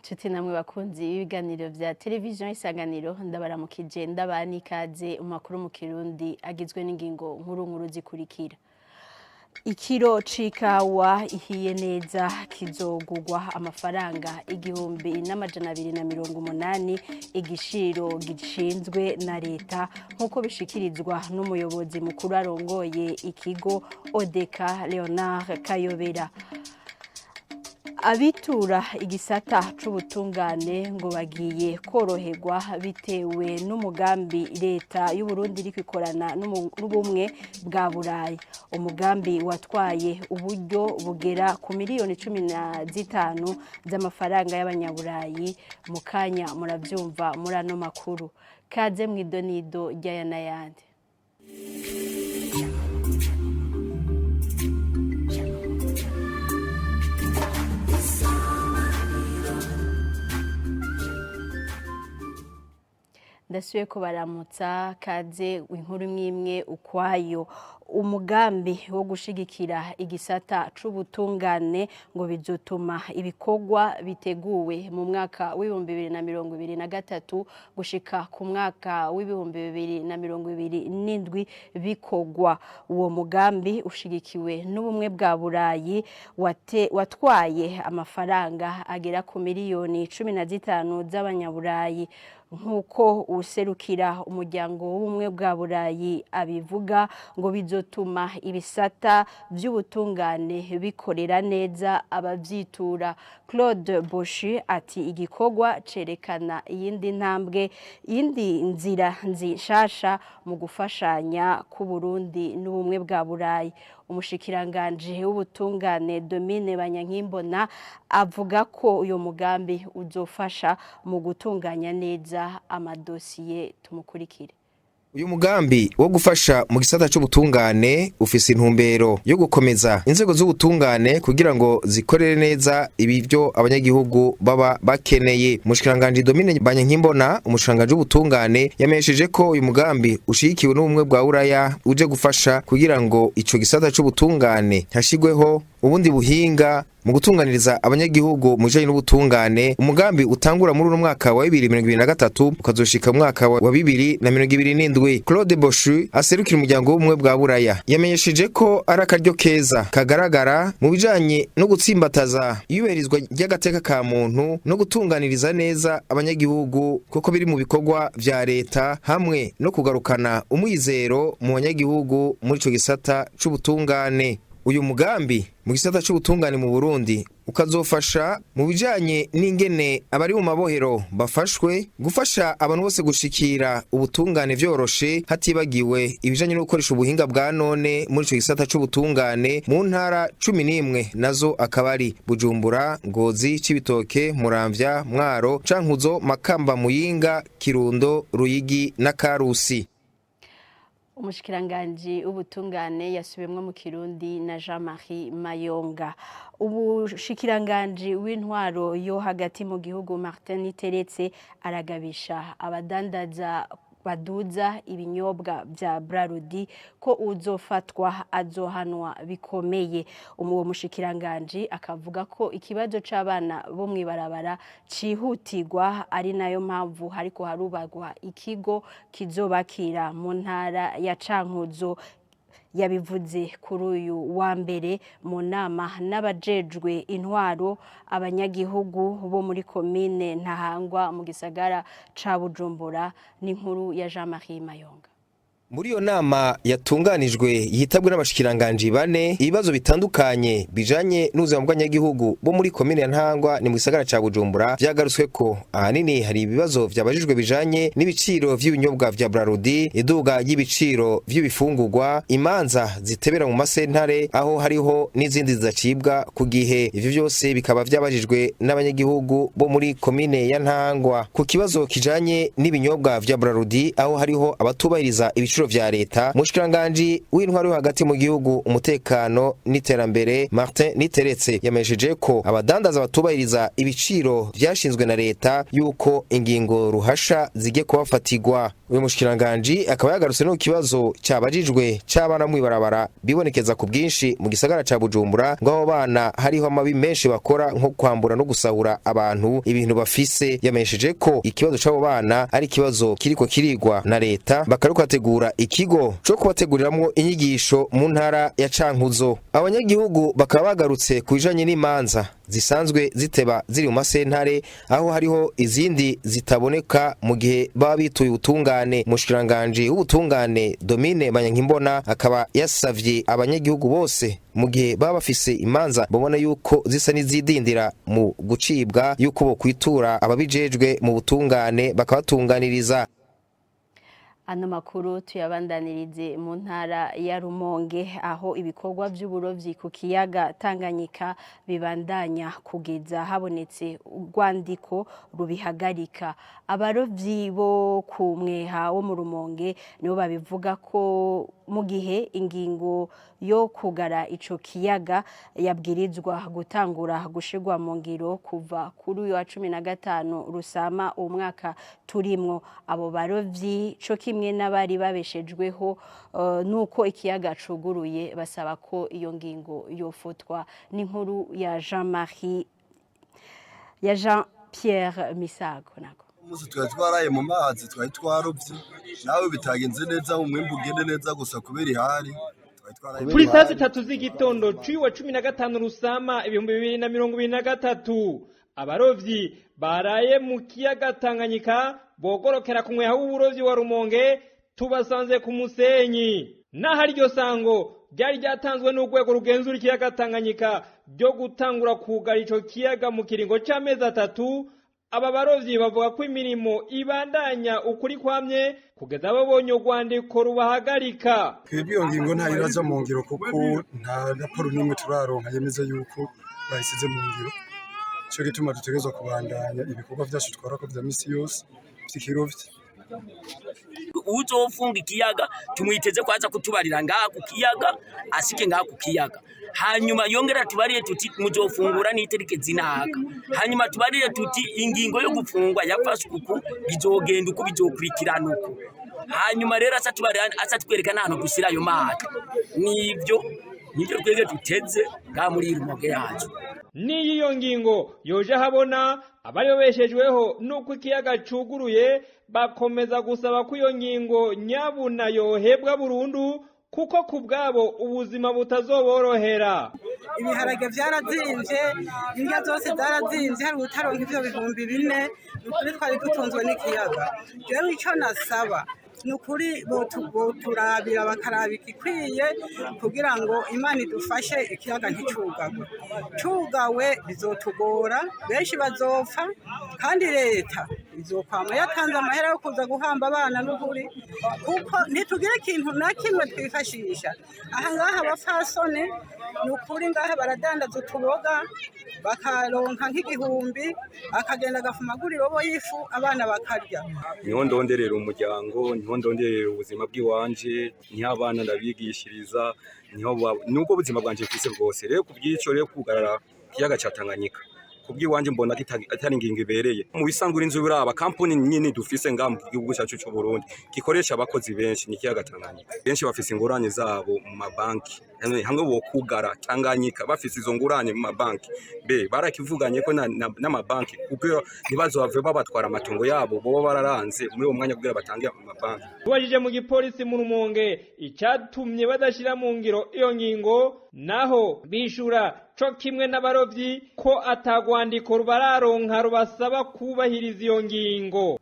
Nshuti namwe bakunzi b'ibiganiro vya televiziyo Isanganiro ndabaramukije ndabani ikaze umakuru mu Kirundi agizwe n'ingingo nkuru zikurikira. Ikiro c'ikawa ihiye neza kizogurwa amafaranga 1280 igishiro gishinzwe na leta nkuko bishikirizwa n'umuyobozi mukuru arongoye ikigo Odeka Leonard Kayobera. Abitura igisata c'ubutungane ngo bagiye koroherwa bitewe n'umugambi leta y'u Burundi iri kwikorana n'ubumwe bwa Burayi. Umugambi watwaye uburyo bugera ku miliyoni 15 z'amafaranga y'abanyaburayi. Mu kanya muravyumva muri ano makuru. Kaze mw'idonido ry'aya n'ayandi. Ndasubiye ko baramutsa kaze inkuru imwe ukwayo. Umugambi wo gushigikira igisata c'ubutungane ngo bizotuma ibikorwa biteguwe mu mwaka w'2023 gushika ku mwaka w'2027 bikorwa. Uwo mugambi ushigikiwe n'ubumwe bwa Burayi watwaye amafaranga agera ku miliyoni 15 z'abanyaburayi. Nkuko userukira umuryango w'ubumwe bwa Burayi abivuga ngo bizotuma ibisata by'ubutungane bikorera neza abavyitura. Claude Boshi ati igikorwa cerekana iyindi ntambwe iyindi nzira nzishasha mu gufashanya ku Burundi n'ubumwe bwa Burayi. Umushikiranganje w'ubutungane Domine Banyankimbona avuga ko uyo mugambi uzofasha mu gutunganya neza amadosiye. Tumukurikire. Uyu mugambi wo gufasha mu gisata c'ubutungane ufise intumbero yo gukomeza inzego z'ubutungane kugira ngo zikorere neza ibivyo abanyagihugu baba bakeneye. Umushikiranganje Domine Banyankimbona umushikiranganje w'ubutungane yamesheje ko uyu mugambi ushigikiwe n'ubumwe bwa Buraya uje gufasha kugira ngo ico gisata c'ubutungane hashigweho ubundi buhinga mu gutunganiriza abanyagihugu mu bijanye n'ubutungane. Umugambi utangura muri uno mwaka wa 2023 ukazoshika mu mwaka wa 2027. Claude Boshi aserukira umuryango w'ubumwe bwa Buraya yamenyesheje ko ari akaryo keza kagaragara mu bijanye no gutsimbataza iyubahirizwa ry'agateka ka muntu no gutunganiriza neza abanyagihugu kuko biri mu bikorwa vya leta hamwe no kugarukana umwizero mu banyagihugu muri ico gisata c'ubutungane. Uyu mugambi mu gisata c'ubutungane mu Burundi ukazofasha mu bijanye n'ingene abari mu mabohero bafashwe gufasha abantu bose gushikira ubutungane vyoroshe hatibagiwe ibijanye no gukoresha ubuhinga bwa none muri ico gisata c'ubutungane mu ntara 11 nazo akabari Bujumbura, Ngozi, Cibitoke, Muramvya, Mwaro, Cankuzo, Makamba, Muyinga, Kirundo, Ruyigi na Karusi. Umushikiranganje ubutungane yasubiyemwe mu Kirundi na Jean-Marie Mayonga. Ubushikiranganje w'intwaro yo hagati mu gihugu Martin Teretse aragabisha abadandaza baduza ibinyobwa vya Brarudi ko uzofatwa azohanwa bikomeye. Uwo mushikiranganje akavuga ko ikibazo c'abana bo mwibarabara cihutirwa ari nayo mpamvu hariko harubagwa ikigo kizobakira mu ntara ya Cankuzo. Yabivuze kuri uyu wa mbere mu nama n'abajejwe intwaro abanyagihugu bo muri komine Ntahangwa mu gisagara ca Bujumbura. N'inkuru ya Jean-Marie Mayonga. Muri iyo nama yatunganijwe yitabwe n'abashikiranganje bane ibibazo bitandukanye bijanye n'ubuzima bw'abanyagihugu bo muri komine ya Ntahangwa ni mu gisagara ca Bujumbura. Vyagarutswe ko ahanini hari ibibazo vyabajijwe bijanye n'ibiciro vy'ibinyobwa vya Brarudi, iduga y'ibiciro vy'ibifungurwa, imanza zitebera mu masentare aho hariho n'izindi zizacibwa ku gihe. Ivyo vyose bikaba vyabajijwe n'abanyagihugu bo muri komine ya Ntahangwa. Ku kibazo kijanye n'ibinyobwa vya Brarudi aho hariho abatubahiriza ibiciro ibiciro vya leta mushikiranganje w'intwaro yo hagati mu gihugu umutekano n'iterambere Martin Niteretse yamesheje ko abadandaza batubahiriza ibiciro vyashinzwe na leta yuko ingingo ruhasha zige kubafatirwa. Uyu mushikiranganje akaba yagarutse no kibazo cyabajijwe cy'abana mu ibarabara bibonekeza ku bwinshi mu gisagara ca Bujumbura ngo abo bana hariho amabi menshi bakora nko kwambura no gusahura abantu ibintu bafise. Yamesheje ko ikibazo c'abo bana ari ikibazo kiriko kirigwa na leta bakaruko ategura ikigo cyo kubateguriramwo inyigisho mu ntara ya Cankuzo. Abanyagihugu bakaba bagarutse kujanye n'imanza zisanzwe ziteba ziri mu masentare aho hariho izindi zitaboneka mu gihe baba bituye ubutungane. Mushikiranganje w'ubutungane Domine Manyankimbona akaba yasavye abanyagihugu bose mu gihe baba bafise imanza babona yuko zisa n'izidindira mu gucibwa yuko bo kwitura ababijejwe mu butungane bakabatunganiriza. Ano makuru tuyabandanirize mu ntara ya Rumonge aho ibikorwa by'uburovyi ku kiyaga Tanganyika bibandanya kugeza habonetse urwandiko rubihagarika. Abarovyi bo ku mweha wo mu Rumonge nibo babivuga ko mu gihe ingingo yo kugara ico kiyaga yabwirizwa gutangura gushirwa mu ngiro kuva kuri uyu wa 15 Rusama umwaka turimwo. Abo barovyi co kimwe n'abari babeshejweho nuko ikiyaga cuguruye basaba ko iyo ngingo yofutwa. N'inkuru ya Jean-Pierre Misago nako. Muzi twaraye mu mazi twarovye nawe bitagenze neza umwimbu ugende neza gusa kubera ihari. Kuri saa 3 z'igitondo cy'uwa 15 Rusama 2023 abarovyi baraye mu kiyaga Tanganyika bogorokera ku mweha w'uburovyi wa Rumonge tubasanze ku musenyi. Naho iryo sango ryari ryatanzwe n'urwego rugenzura ikiyaga Tanganyika byo gutangura kugara ico kiyaga mu kiringo c'amezi 3. Aba barovyi bavuga ko imirimo ibandanya ukuri kwamye kugeza babonye urwandiko rubahagarika. Iyo ngingo nta iraza mu ngiro kuko nta raporo n'imwe turaronka yemeza yuko bayisize mu ngiro. Cyo gituma dutegerezwa kubandanya ibikorwa byacu twara ko bya misi yose by'ikirovyi. Uzofunga ikiyaga tumwiteze kwaza kutubarira ngaha ku kiyaga asike ngaha ku kiyaga. Hanyuma yongera tubariye tuti muzofungura n'itarike zinaka. Hanyuma tubariye tuti ingingo yo gufungwa yafashe kuko bizogenda uko bizokurikirana uko. Hanyuma rero asa twerekana hano gusira ayo mato. Nibyo twege tuteze ngaha muri Rumonge yacu. Niyo ngingo yoje habona abayobeshejweho nuko ikiyaga cuguruye bakomeza gusaba ko iyo ngingo nyabuna yohebwa burundu kuko kubwabo ubuzima butazoborohera. Ibiharage byarazimvye, indya zose zarazimvye, hari utaronka ivyo 4,000 nukuri twari dutunzwe n'ikiyaga. Jewe ico nasaba nukuri boturabira bakarabika ikwiye kugira ngo Imana idufashe ikiyaga nticugagwe. Cugawe bizotugora, benshi bazopfa kandi leta izokwama yatanze amahera yo kuza guhamba abana n'ukuri kuko ntitugira ikintu na kimwe twifashisha. Aha ngaha abafasone nukuri ngaha baradandaza utuboga bakaronka nk'igihumbi akagenda agafumagurira bo yifu abana bakarya. Niho ndonderera umuryango, niho ndonderera ubuzima bw'iwanje, niho abana ndabigishiriza, nuko ubuzima bwanje kwise bwose. Rero kubyico rero kugarara kiyaga ca Tanganyika kubwiwanje mbona atari ingingo ibereye. Mu bisangura inzu biraba kampuni nyine dufise nga mu gihugu cyacu cy'u Burundi gikoresha abakozi benshi ni kiyaga Tanganyika. Benshi bafise ingorane zabo mu mabanki. Hamwe bo kugara Tanganyika bafise izo ngurane mu mabanki. Barakivuganye ko n'amabanki kuko nibazo bave babatwara amatungo yabo bo bararanze muri uwo mwanya kugira batange mu mabanki. Tubajije mu gipolisi mu Rumonge icyatumye badashira mu ngiro iyo ngingo naho bishura co kimwe n'abarovyi ko atagwandiko rubararonka rubasaba kubahiriza iyo ngingo.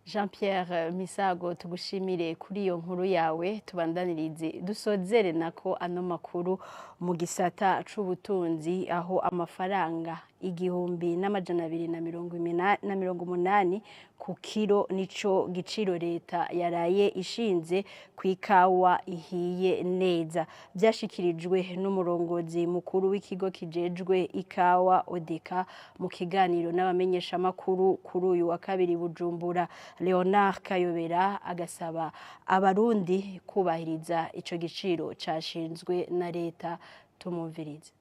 Jean-Pierre Misago tugushimire kuri iyo nkuru yawe tubandanirize dusozere nako ano makuru mu gisata c'ubutunzi aho amafaranga 1,280 ku kiro nico giciro leta yaraye ishinze ku ikawa ihiye neza. Byashikirijwe n'umurongozi mukuru w'ikigo kijejwe ikawa Odeka mu kiganiro n'abamenyesha makuru kuri uyu wa kabiri Bujumbura. Leonard Kayobera agasaba abarundi kubahiriza ico giciro cashinzwe na leta. Tumumvirize.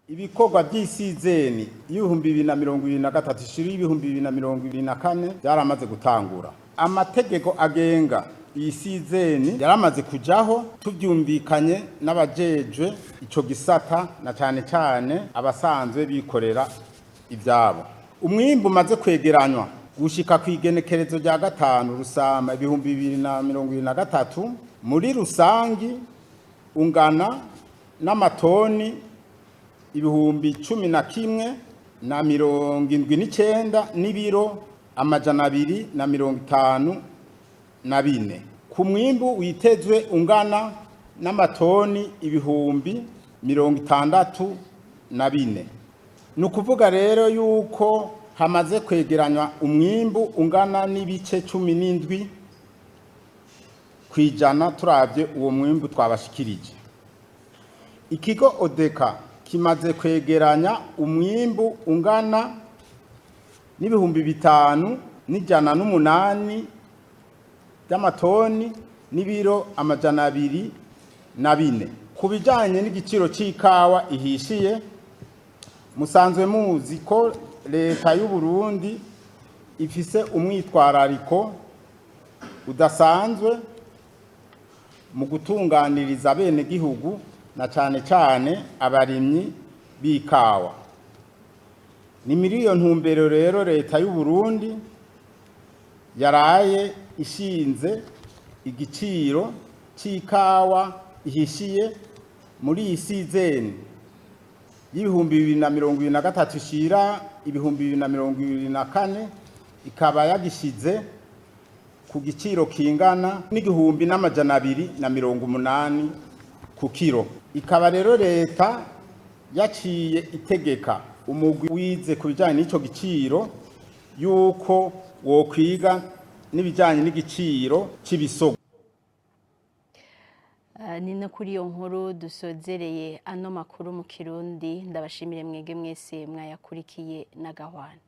Ibikorwa by'isizeni y'ibihumbi 2023 ishiri y'ibihumbi 2024 byaramaze gutangura. Amategeko agenga isizeni yaramaze kujaho, tubyumvikanye n'abajejwe ico gisata na cyane cyane abasanzwe bikorera ibyabo. Umwimbu maze kwegeranywa gushika ku igenekerezo rya 5 Rusama 2023 muri rusangi ungana n'amatoni 11,079 n'ibiro 254 ku mwimbu witezwe ungana n'amatoni 64,000. Nukuvuga rero yuko hamaze kwegeranywa umwimbu ungana n'ibice 17 kwijana turavye uwo mwimbu twabashikirije. Ikigo Odeka kimaze kwegeranya umwimbu ungana n'ibihumbi 5,108 by'amatoni n'ibiro 204. Kubijanye n'igiciro c'ikawa ihishiye, musanzwe muzi ko leta y'u Burundi ifise umwitwarariko udasanzwe mu gutunganiriza bene gihugu na cyane cyane abarimyi b'ikawa. Ni muri iyo ntumbero rero leta y'u Burundi yaraye ishinze igiciro c'ikawa ihishiye muri iyi sizeni y'ibihumbi 2023 ishira ibihumbi 2024 ikaba yagishize ku giciro kingana n'igihumbi n'amajana 280 ku kiro. Ikaba rero leta yaciye itegeka umugwi wize kubijanye n'ico giciro yuko wokwiga n'ibijanye n'igiciro c'ibisoko. Ni no kuri iyo nkuru dusozereye ano makuru mu Kirundi. Ndabashimire mwege mwese mwayakurikiye na Gahwana.